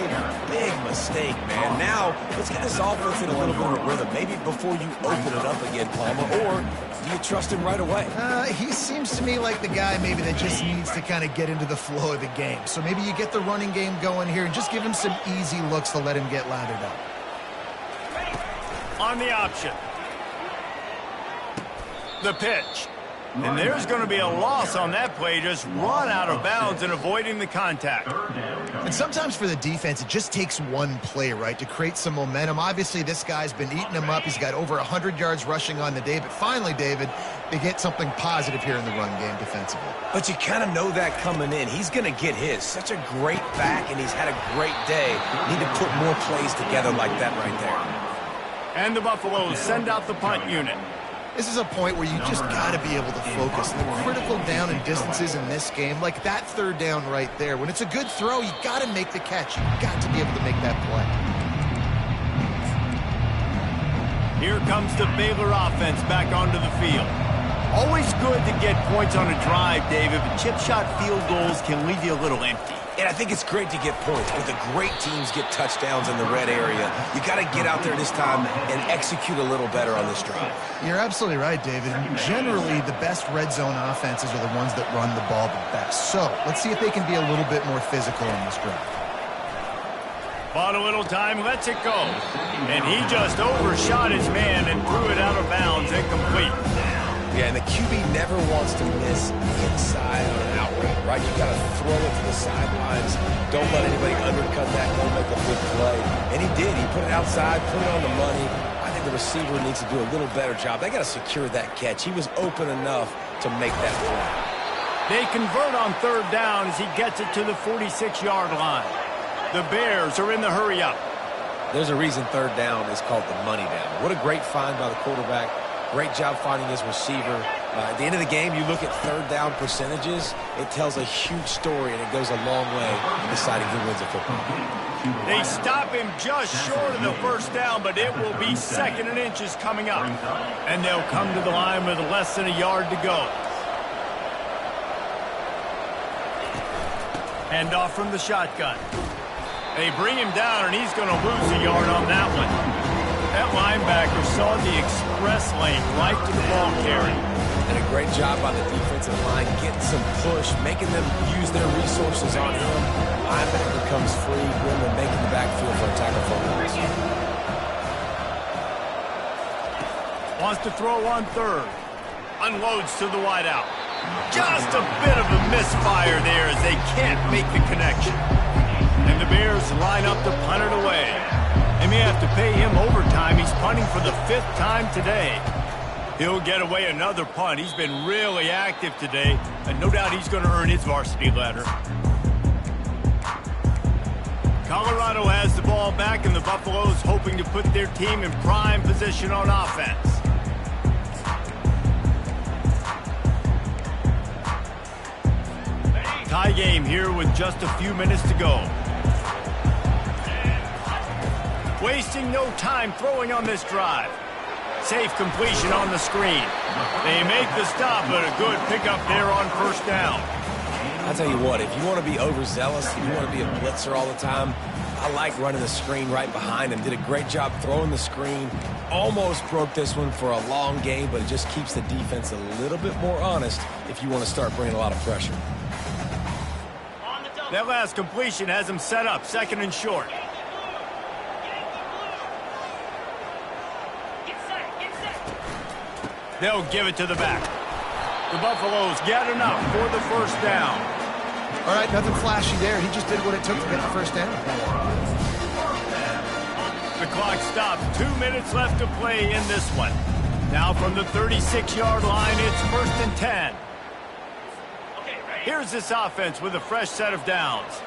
big mistake, man. Now, let's get this offense in a little bit of a rhythm. Maybe before you open it up again, Palmer, or do you trust him right away? He seems to me like the guy maybe that just needs to kind of get into the flow of the game. So maybe you get the running game going here and just give him some easy looks to let him get lathered up. On the option. The pitch. And there's going to be a loss on that play. Just run out of bounds and avoiding the contact. And sometimes for the defense, it just takes one play, right, to create some momentum. Obviously, this guy's been eating him up. He's got over 100 yards rushing on the day. But finally, David, they get something positive here in the run game defensively. But you kind of know that coming in. He's going to get his. Such a great back, and he's had a great day. Need to put more plays together like that right there. And the Buffaloes send out the punt unit. This is a point where you just got to be able to focus. The critical down and distances in this game, like that 3rd down right there. When it's a good throw, you got to make the catch. You got to be able to make that play. Here comes the Baylor offense back onto the field. Always good to get points on a drive, David, but chip shot field goals can leave you a little empty. And I think it's great to get points, but the great teams get touchdowns in the red area. You got to get out there this time and execute a little better on this drive. You're absolutely right, David. Generally, the best red zone offenses are the ones that run the ball the best. So let's see if they can be a little bit more physical on this drive. Bought a little time, lets it go. And he just overshot his man and threw it out of bounds, incomplete. Yeah, and the QB never wants to miss inside on an out route, right? You got to throw it to the sidelines. Don't let anybody undercut that. Don't make a big play. And he did. He put it outside, put it on the money. I think the receiver needs to do a little better job. They got to secure that catch. He was open enough to make that play. They convert on 3rd down as he gets it to the 46-yard line. The Bears are in the hurry-up. There's a reason 3rd down is called the money down. What a great find by the quarterback. Great job finding his receiver. At the end of the game, you look at third down percentages, it tells a huge story, and it goes a long way in deciding who wins a football game. They stop him just short of the first down, but it will be 2nd and inches coming up. And they'll come to the line with less than a yard to go. Hand off from the shotgun. They bring him down, and he's going to lose a yard on that one. That linebacker saw the express lane right to the ball carrier. And a great job by the defensive line, getting some push, making them use their resources on him. Linebacker comes free, Gremlin making the backfield for a tackle for a loss. Wants to throw on 3rd. Unloads to the wideout. Just a bit of a misfire there as they can't make the connection. And the Bears line up to punt it away. They may have to pay him overtime. He's punting for the 5th time today. He'll get away another punt. He's been really active today, and no doubt he's going to earn his varsity letter. Colorado has the ball back, and the Buffaloes hoping to put their team in prime position on offense. Tie game here with just a few minutes to go. Wasting no time throwing on this drive. Safe completion on the screen. They make the stop, but a good pickup there on 1st down. I'll tell you what, if you want to be overzealous, if you want to be a blitzer all the time, I like running the screen right behind him. Did a great job throwing the screen. Almost broke this one for a long game, but it just keeps the defense a little bit more honest if you want to start bringing a lot of pressure. That last completion has him set up 2nd and short. They'll give it to the back. The Buffaloes get enough for the 1st down. All right, nothing flashy there. He just did what it took to get the 1st down. The clock stops. 2 minutes left to play in this one. Now from the 36-yard line, it's 1st and 10. Here's this offense with a fresh set of downs.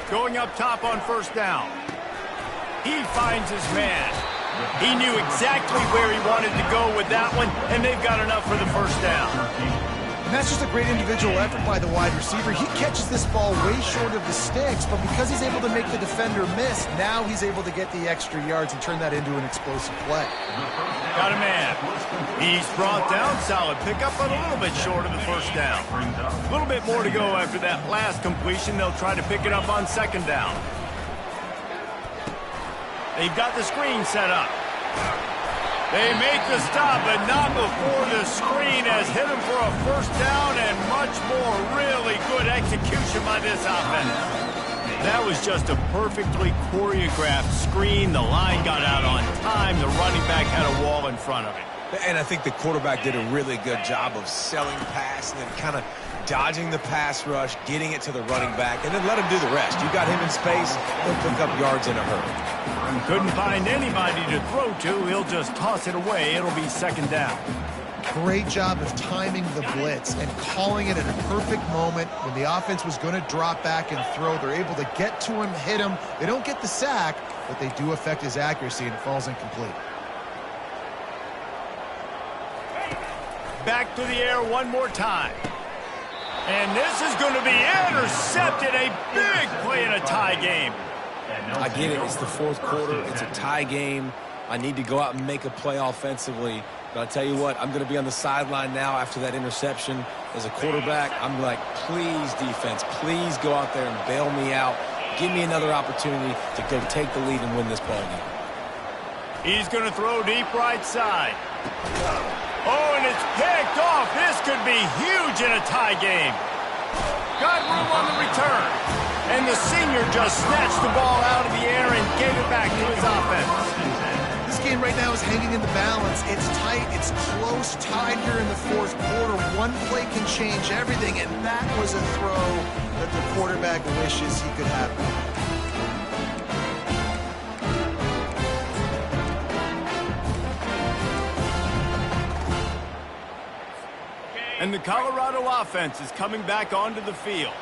Going up top on 1st down. He finds his man. He knew exactly where he wanted to go with that one, and they've got enough for the 1st down. And that's just a great individual effort by the wide receiver. He catches this ball way short of the sticks, but because he's able to make the defender miss, now he's able to get the extra yards and turn that into an explosive play. Got a man. He's brought down. Solid pickup, but a little bit short of the 1st down. A little bit more to go after that last completion. They'll try to pick it up on 2nd down. They've got the screen set up. They make the stop, but not before the screen has hit him for a 1st down and much more. Really good execution by this offense. That was just a perfectly choreographed screen. The line got out on time. The running back had a wall in front of him. And I think the quarterback did a really good job of selling pass and then kind of dodging the pass rush, getting it to the running back, and then let him do the rest. You got him in space, he'll pick up yards in a hurry. Couldn't find anybody to throw to. He'll just toss it away. It'll be 2nd down. Great job of timing the blitz and calling it at a perfect moment when the offense was going to drop back and throw. They're able to get to him, hit him. They don't get the sack, but they do affect his accuracy, and it falls incomplete. Back to the air one more time. And this is going to be intercepted. A big play in a tie game. I get it. It's the 4th quarter. It's a tie game. I need to go out and make a play offensively. But I'll tell you what, I'm going to be on the sideline now after that interception. As a quarterback, I'm like, please, defense, please go out there and bail me out. Give me another opportunity to go take the lead and win this ball game. He's going to throw deep right side. Oh, and it's picked off. This could be huge in a tie game. Got room on the return. And the senior just snatched the ball out of the air and gave it back to his offense. This game right now is hanging in the balance. It's tight. It's close. Tied here in the 4th quarter. One play can change everything, and that was a throw that the quarterback wishes he could have. And the Colorado offense is coming back onto the field.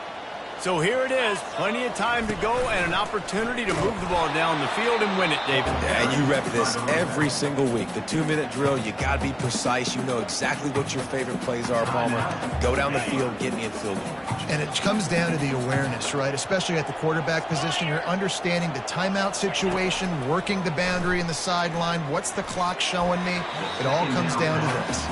So here it is, plenty of time to go and an opportunity to move the ball down the field and win it, David. Yeah, you rep this every single week. The 2-minute drill, you got to be precise. You know exactly what your favorite plays are, Palmer. Go down the field, get me in field goal range. And it comes down to the awareness, right? Especially at the quarterback position. You're understanding the timeout situation, working the boundary in the sideline. What's the clock showing me? It all comes down to this.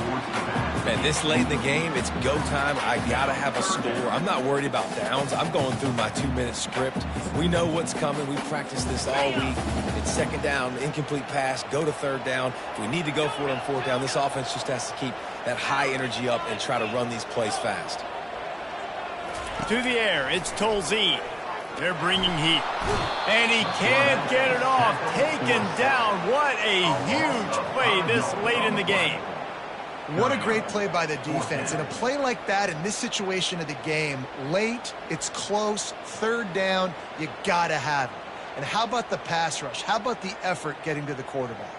Man, this late in the game, it's go time. I got to have a score. I'm not worried about downs. I'm going through my 2-minute script. We know what's coming. We practiced this all week. It's second down, incomplete pass, go to third down. If we need to go for it on fourth down, this offense just has to keep that high energy up and try to run these plays fast. To the air, it's Tolzien. They're bringing heat. And he can't get it off. Taken down. What a huge play this late in the game. What a great play by the defense. And a play like that in this situation of the game, late, it's close, third down, you got to have it. And how about the pass rush? How about the effort getting to the quarterback?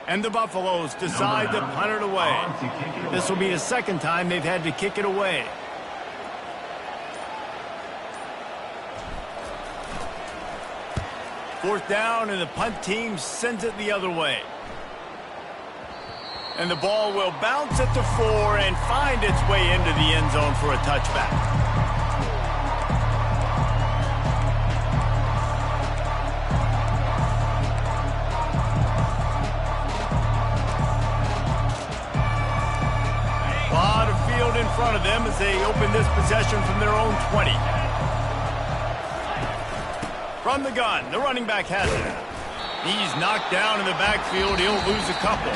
And the Buffaloes decide to punt it away. This will be the second time they've had to kick it away. Fourth down, and the punt team sends it the other way. And the ball will bounce at the 4 and find its way into the end zone for a touchback. A lot of field in front of them as they open this possession from their own 20. From the gun, the running back has it. He's knocked down in the backfield. He'll lose a couple.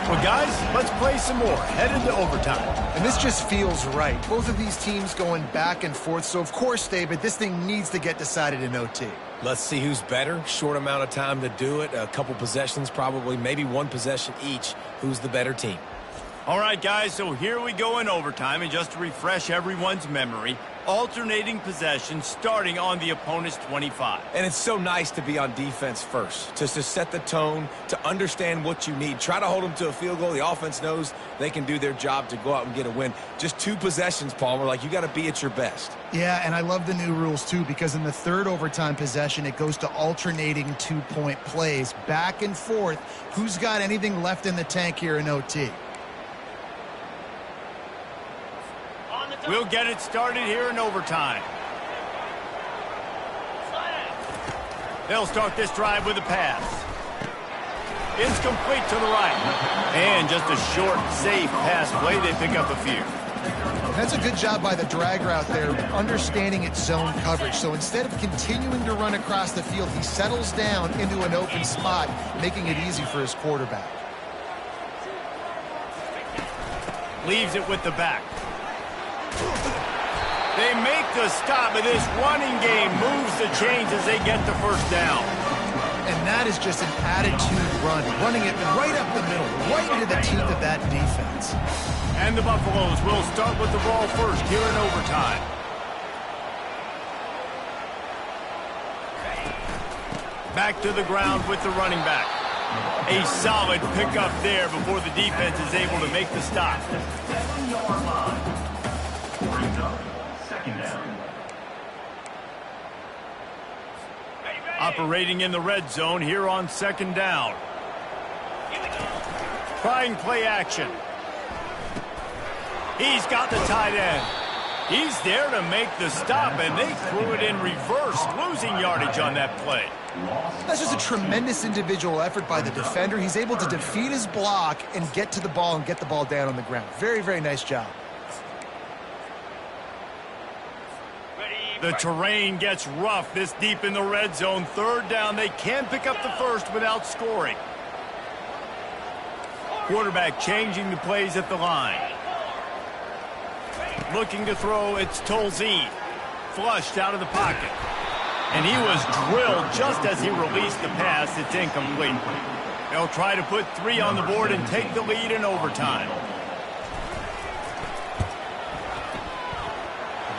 Well, guys, let's play some more. Headed to overtime. And this just feels right. Both of these teams going back and forth. So, of course, David, this thing needs to get decided in OT. Let's see who's better. Short amount of time to do it. A couple possessions, probably, maybe one possession each. Who's the better team? All right, guys, so here we go in overtime. And just to refresh everyone's memory, alternating possession starting on the opponent's 25. And it's so nice to be on defense first, just to set the tone, to understand what you need. Try to hold them to a field goal. The offense knows they can do their job to go out and get a win. Just 2 possessions, Palmer, like you got to be at your best. Yeah, and I love the new rules, too, because in the third overtime possession, it goes to alternating 2-point plays, back and forth. Who's got anything left in the tank here in OT? We'll get it started here in overtime. They'll start this drive with a pass. It's complete to the right. And just a short, safe pass play. They pick up a few. That's a good job by the drag route there, understanding its zone coverage. So instead of continuing to run across the field, he settles down into an open spot, making it easy for his quarterback. Leaves it with the back. They make the stop, but this running game moves the chains as they get the first down. And that is just an attitude run, running it right up the middle, right into the teeth of that defense. And the Buffaloes will start with the ball first here in overtime. Back to the ground with the running back. A solid pickup there before the defense is able to make the stop. Operating in the red zone here on second down. Trying play action. He's got the tight end. He's there to make the stop, and they threw it in reverse, losing yardage on that play. That's just a tremendous individual effort by the defender. He's able to defeat his block and get to the ball and get the ball down on the ground. Very, very nice job. The terrain gets rough this deep in the red zone. Third down, they can pick up the first without scoring. Quarterback changing the plays at the line. Looking to throw, it's Tolzien. Flushed out of the pocket. And he was drilled just as he released the pass. It's incomplete. They'll try to put 3 on the board and take the lead in overtime.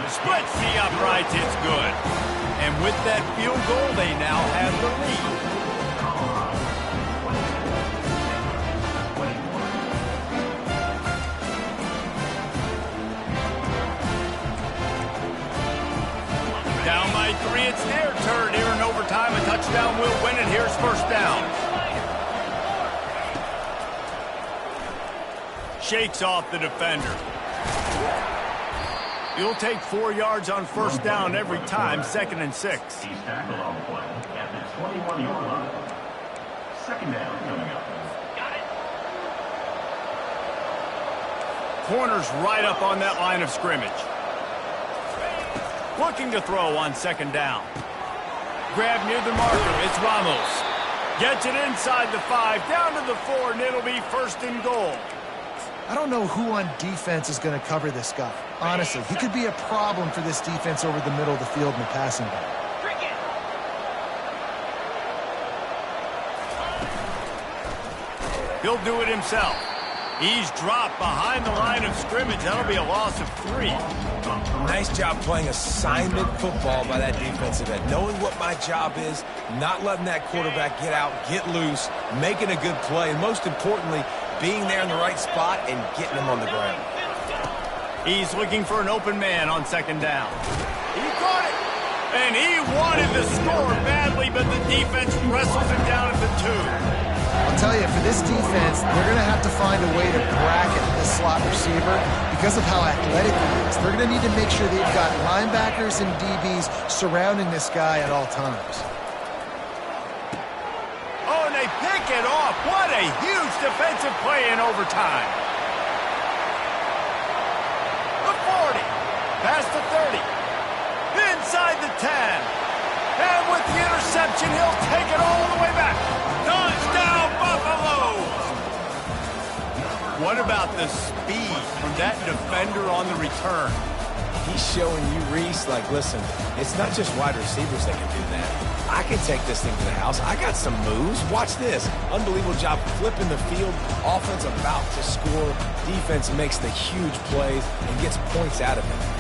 Splits the uprights, it's good. And with that field goal, they now have the lead. Down by 3, it's their turn here in overtime. A touchdown will win it. Here's first down. Shakes off the defender. You'll take 4 yards on first down every time, 2nd and 6. He's tackled on the play at the 21-yard line. Second down coming up. Corner's right up on that line of scrimmage. Looking to throw on 2nd down. Grab near the marker. It's Ramos. Gets it inside the 5, down to the 4, and it'll be 1st and goal. I don't know who on defense is going to cover this guy. Honestly, he could be a problem for this defense over the middle of the field in the passing game. He'll do it himself. He's dropped behind the line of scrimmage. That'll be a loss of 3. Nice job playing assignment football by that defensive end. Knowing what my job is, not letting that quarterback get out, get loose, making a good play, and most importantly, being there in the right spot and getting him on the ground. He's looking for an open man on 2nd down. He caught it! And he wanted to score badly, but the defense wrestles him down at the 2. I'll tell you, for this defense, they're going to have to find a way to bracket this slot receiver because of how athletic he is. They're going to need to make sure they've got linebackers and DBs surrounding this guy at all times. Oh, and they pick it off. What a huge defensive play in overtime. The 40, past the 30, inside the 10. And with the interception, he'll take it all the way back. Touchdown, Buffalo! What about the speed from that defender on the return? He's showing you, Reese, like, listen, it's not just wide receivers that can do that. I can take this thing to the house. I got some moves. Watch this. Unbelievable job flipping the field. Offense about to score. Defense makes the huge plays and gets points out of it.